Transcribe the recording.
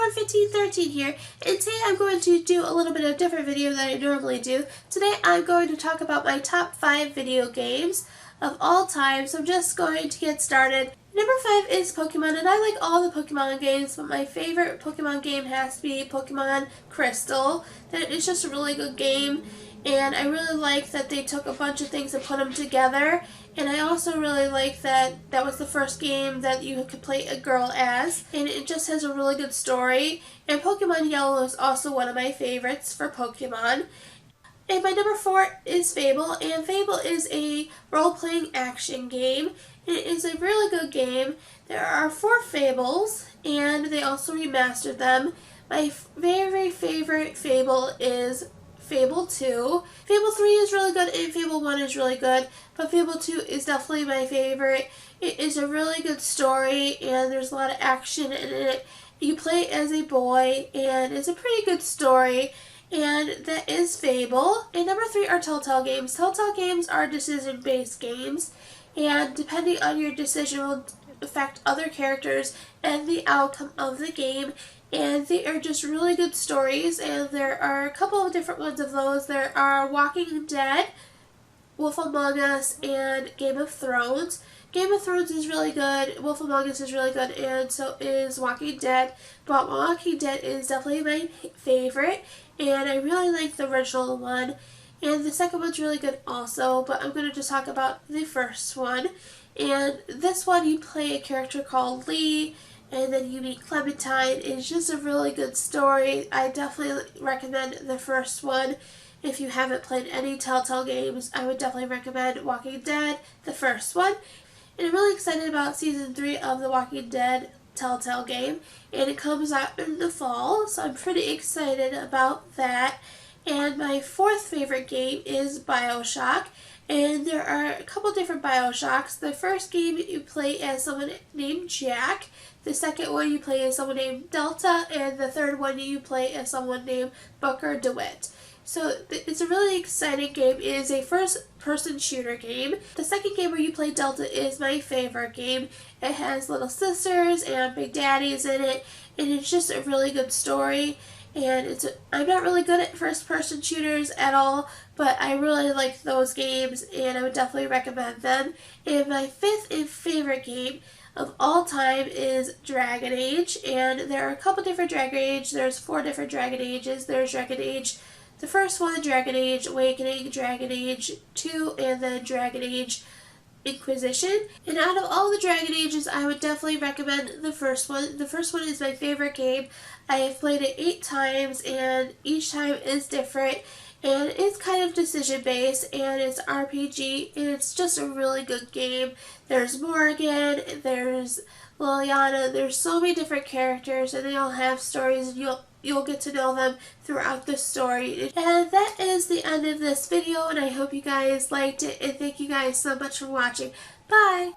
Unicorn1513 here, and today I'm going to do a little bit of a different video than I normally do. Today I'm going to talk about my top 5 video games of all time, so I'm just going to get started. Number 5 is Pokemon, and I like all the Pokemon games, but my favorite Pokemon game has to be Pokemon Crystal. That is just a really good game, and I really like that they took a bunch of things and put them together. And I also really like that that was the first game that you could play a girl as, and it just has a really good story. And Pokemon Yellow is also one of my favorites for Pokemon. And my number 4 is Fable, and Fable is a role-playing action game. It is a really good game. There are 4 Fables, and they also remastered them. My very favorite Fable is Fable 2. Fable 3 is really good and Fable 1 is really good, but Fable 2 is definitely my favorite. It is a really good story and there's a lot of action in it. You play as a boy and it's a pretty good story, and that is Fable. And number 3 are Telltale Games. Telltale Games are decision-based games, and depending on your decision will affect other characters and the outcome of the game. And they are just really good stories, and there are a couple of different ones of those. There are Walking Dead, Wolf Among Us, and Game of Thrones. Game of Thrones is really good, Wolf Among Us is really good, and so is Walking Dead. But Walking Dead is definitely my favorite, and I really like the original one. And the second one's really good also, but I'm going to just talk about the first one. And this one, you play a character called Lee, and then you meet Clementine. It's just a really good story. I definitely recommend the first one. If you haven't played any Telltale games, I would definitely recommend Walking Dead, the first one. And I'm really excited about Season 3 of the Walking Dead Telltale game, and it comes out in the fall, so I'm pretty excited about that. And my 4th favorite game is Bioshock. And there are a couple different Bioshocks. The first game you play as someone named Jack. The second one you play as someone named Delta. And the third one you play as someone named Booker DeWitt. So it's a really exciting game. It is a first-person shooter game. The second game where you play Delta is my favorite game. It has little sisters and big daddies in it. And it's just a really good story. And I'm not really good at first-person shooters at all, but I really like those games, and I would definitely recommend them. And my 5th and favorite game of all time is Dragon Age, and there are a couple different Dragon Age. There's 4 different Dragon Ages. There's Dragon Age, the first one, Dragon Age Awakening, Dragon Age 2, and then Dragon Age Inquisition. And out of all the Dragon Ages, I would definitely recommend the first one. The first one is my favorite game. I have played it 8 times, and each time is different, and it's kind of decision based, and it's RPG, and it's just a really good game. There's Morgan, there's Liliana, there's so many different characters, and they all have stories, and you'll get to know them throughout the story. And that is the end of this video, and I hope you guys liked it, and thank you guys so much for watching. Bye!